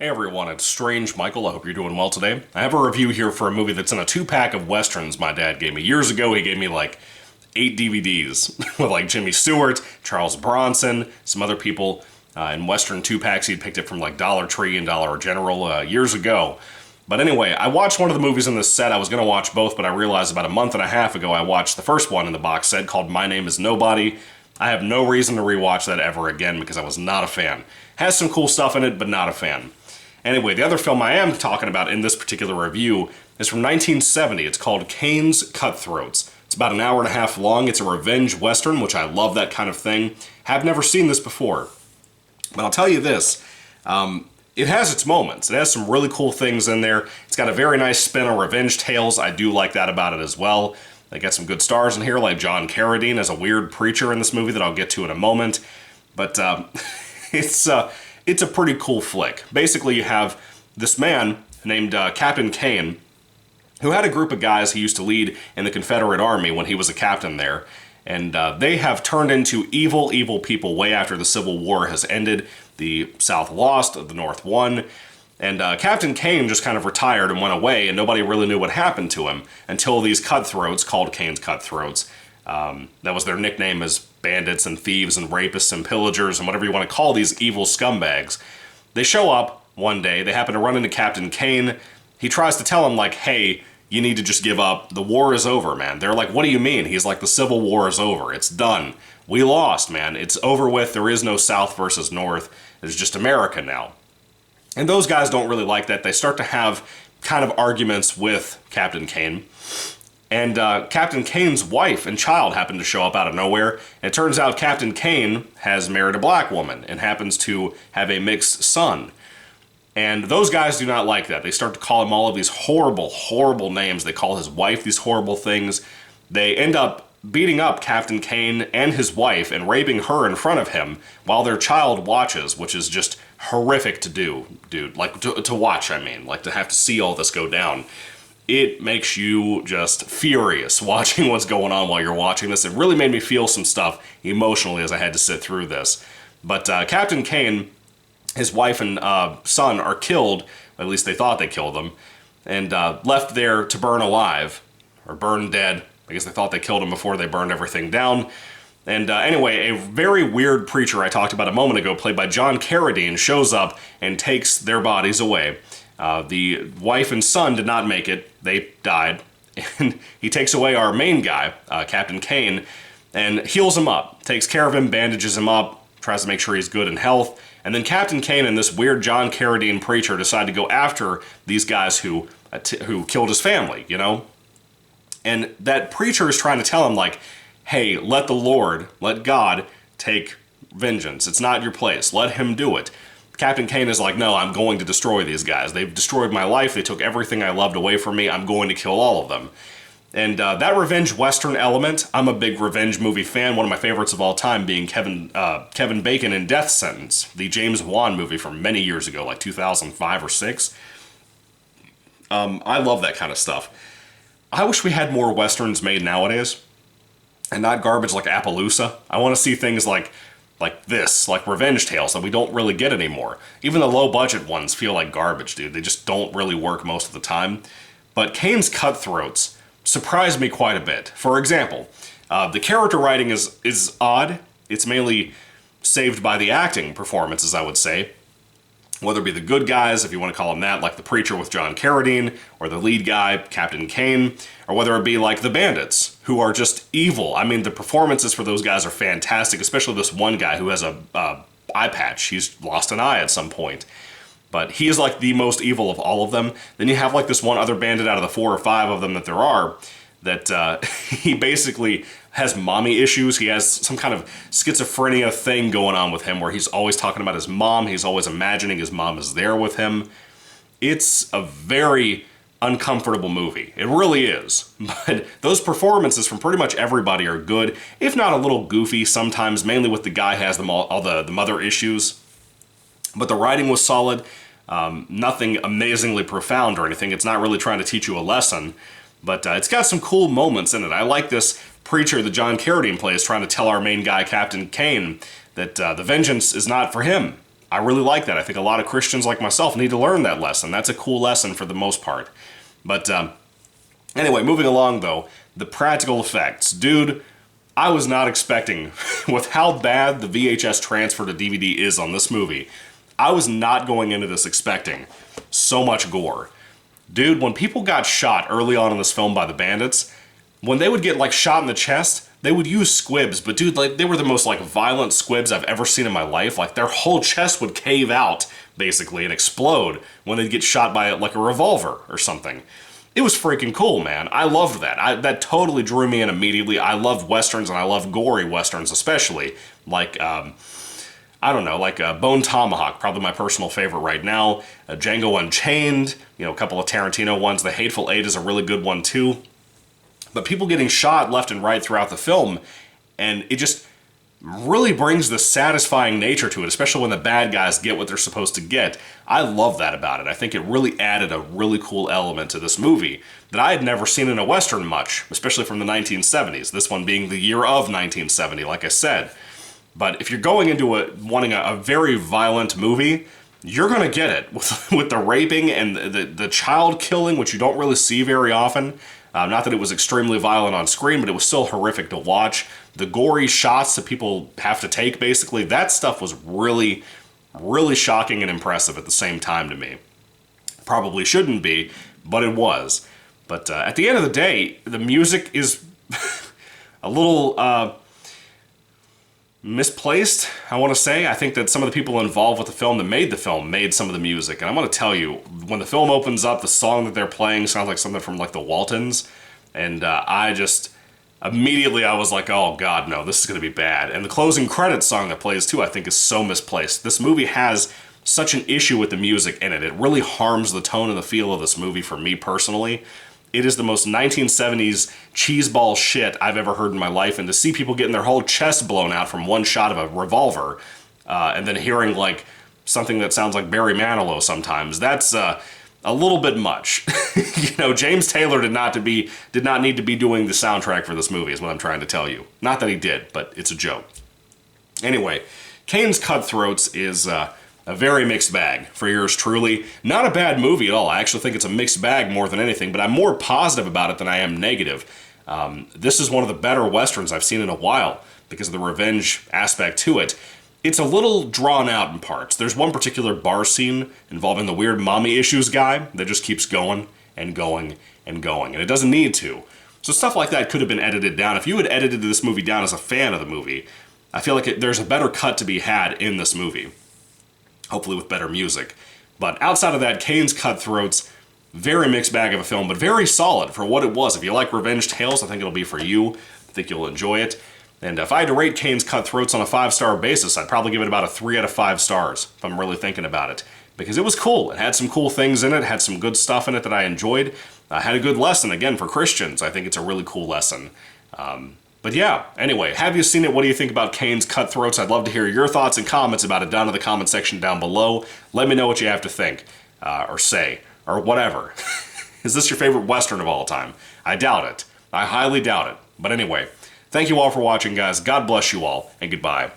Hey everyone, it's Strange Michael. I hope you're doing well today. I have a review here for a movie that's in a 2-pack of westerns my dad gave me. Years ago, he gave me like 8 DVDs with like Jimmy Stewart, Charles Bronson, some other people in western 2-packs. He'd picked it from like Dollar Tree and Dollar General years ago. But anyway, I watched one of the movies in this set. I was going to watch both, but I realized about a month and a half ago I watched the first one in the box set called My Name is Nobody. I have no reason to rewatch that ever again because I was not a fan. Has some cool stuff in it, but not a fan. Anyway, the other film I am talking about in this particular review is from 1970. It's called Cain's Cutthroats. It's about an hour and a half long. It's a revenge western, which I love that kind of thing. Have never seen this before. But I'll tell you this, it has its moments. It has some really cool things in there. It's got a very nice spin on revenge tales. I do like that about it as well. They got some good stars in here, like John Carradine as a weird preacher in this movie that I'll get to in a moment. But it's a pretty cool flick. Basically, you have this man named Captain Cain, who had a group of guys he used to lead in the Confederate Army when he was a captain there. And they have turned into evil, evil people way after the Civil War has ended. The South lost, the North won. And Captain Cain just kind of retired and went away, and nobody really knew what happened to him until these cutthroats, called Cain's Cutthroats, that was their nickname as bandits and thieves and rapists and pillagers and whatever you want to call these evil scumbags. They show up one day. They happen to run into Captain Cain. He tries to tell them, like, hey, you need to just give up. The war is over, man. They're like, what do you mean? He's like, the Civil War is over. It's done. We lost, man. It's over with. There is no South versus North. It's just America now. And those guys don't really like that. They start to have kind of arguments with Captain Cain. And Captain Cain's wife and child happen to show up out of nowhere. And it turns out Captain Cain has married a black woman and happens to have a mixed son. And those guys do not like that. They start to call him all of these horrible, horrible names. They call his wife these horrible things. They end up beating up Captain Cain and his wife and raping her in front of him while their child watches, which is just horrific to do, dude. Like, to watch, I mean. Like, to have to see all this go down. It makes you just furious watching what's going on while you're watching this. It really made me feel some stuff emotionally as I had to sit through this. But Captain Cain, his wife and son are killed, at least they thought they killed them, and left there to burn alive, or burn dead. I guess they thought they killed him before they burned everything down. And anyway, a very weird preacher I talked about a moment ago, played by John Carradine, shows up and takes their bodies away. The wife and son did not make it. They died. And he takes away our main guy, Captain Cain, and heals him up, takes care of him, bandages him up, tries to make sure he's good in health. And then Captain Cain and this weird John Carradine preacher decide to go after these guys who killed his family, you know? And that preacher is trying to tell him, like, hey, let the Lord, let God take vengeance. It's not your place. Let him do it. Captain Cain is like, no, I'm going to destroy these guys. They've destroyed my life. They took everything I loved away from me. I'm going to kill all of them. And that revenge western element, I'm a big revenge movie fan. One of my favorites of all time being Kevin Bacon in Death Sentence, the James Wan movie from many years ago, like 2005 or 6. I love that kind of stuff. I wish we had more westerns made nowadays, and not garbage like Appaloosa. I want to see things like this, like revenge tales that we don't really get anymore. Even the low-budget ones feel like garbage, dude. They just don't really work most of the time. But Cain's Cutthroats surprised me quite a bit. For example, the character writing is odd. It's mainly saved by the acting performances, I would say. Whether it be the good guys, if you want to call them that, like the preacher with John Carradine, or the lead guy, Captain Cain, or whether it be like the bandits, who are just evil. I mean, the performances for those guys are fantastic, especially this one guy who has a eye patch. He's lost an eye at some point. But he is like the most evil of all of them. Then you have like this one other bandit out of the 4 or 5 of them that there are, that he basically has mommy issues. He has some kind of schizophrenia thing going on with him where he's always talking about his mom. He's always imagining his mom is there with him. It's a very uncomfortable movie. It really is. But those performances from pretty much everybody are good, if not a little goofy sometimes, mainly with the guy who has all the mother issues. But the writing was solid. Nothing amazingly profound or anything. It's not really trying to teach you a lesson. But it's got some cool moments in it. I like this preacher that John Carradine plays trying to tell our main guy, Captain Cain, that the vengeance is not for him. I really like that. I think a lot of Christians like myself need to learn that lesson. That's a cool lesson for the most part. But anyway, moving along though, the practical effects. Dude, I was not expecting, with how bad the VHS transfer to DVD is on this movie, I was not going into this expecting so much gore. Dude, when people got shot early on in this film by the bandits, when they would get like shot in the chest, they would use squibs, but dude, like they were the most like violent squibs I've ever seen in my life. Like their whole chest would cave out basically and explode when they'd get shot by like a revolver or something. It was freaking cool, man. I loved that. That totally drew me in immediately. I love westerns and I love gory westerns especially. Like, I don't know, like Bone Tomahawk, probably my personal favorite right now. Django Unchained, you know, a couple of Tarantino ones. The Hateful Eight is a really good one too. But people getting shot left and right throughout the film, and it just really brings the satisfying nature to it, especially when the bad guys get what they're supposed to get. I love that about it. I think it really added a really cool element to this movie that I had never seen in a Western much, especially from the 1970s, this one being the year of 1970, like I said. But if you're going into wanting a very violent movie, you're going to get it with the raping and the child killing, which you don't really see very often. Not that it was extremely violent on screen, but it was still horrific to watch. The gory shots that people have to take, basically, that stuff was really, really shocking and impressive at the same time to me. Probably shouldn't be, but it was. But at the end of the day, the music is a little misplaced, I want to say. I think that some of the people involved with the film that made the film made some of the music. And I'm going to tell you, when the film opens up, the song that they're playing sounds like something from like the Waltons. And immediately I was like, oh god, no, this is going to be bad. And the closing credits song that plays too, I think is so misplaced. This movie has such an issue with the music in it. It really harms the tone and the feel of this movie for me personally. It is the most 1970s cheeseball shit I've ever heard in my life, and to see people getting their whole chest blown out from one shot of a revolver, and then hearing like something that sounds like Barry Manilow sometimes, that's a little bit much. You know, James Taylor did not need to be doing the soundtrack for this movie, is what I'm trying to tell you. Not that he did, but it's a joke. Anyway, Cain's Cutthroats is a very mixed bag for yours truly. Not a bad movie at all. I actually think it's a mixed bag more than anything, but I'm more positive about it than I am negative. This is one of the better Westerns I've seen in a while because of the revenge aspect to it. It's a little drawn out in parts. There's one particular bar scene involving the weird mommy issues guy that just keeps going and going and going, and it doesn't need to. So stuff like that could have been edited down. If you had edited this movie down as a fan of the movie, I feel like there's a better cut to be had in this movie. Hopefully with better music. But outside of that, Cain's Cutthroats, very mixed bag of a film, but very solid for what it was. If you like revenge tales, I think it'll be for you. I think you'll enjoy it. And if I had to rate Cain's Cutthroats on a 5-star basis, I'd probably give it about a 3 out of 5 stars, if I'm really thinking about it. Because it was cool. It had some cool things in it, had some good stuff in it that I enjoyed. Had a good lesson, again, for Christians. I think it's a really cool lesson. But yeah, anyway, have you seen it? What do you think about Cain's Cutthroats? I'd love to hear your thoughts and comments about it down in the comment section down below. Let me know what you have to think, or say, or whatever. Is this your favorite Western of all time? I doubt it. I highly doubt it. But anyway, thank you all for watching, guys. God bless you all, and goodbye.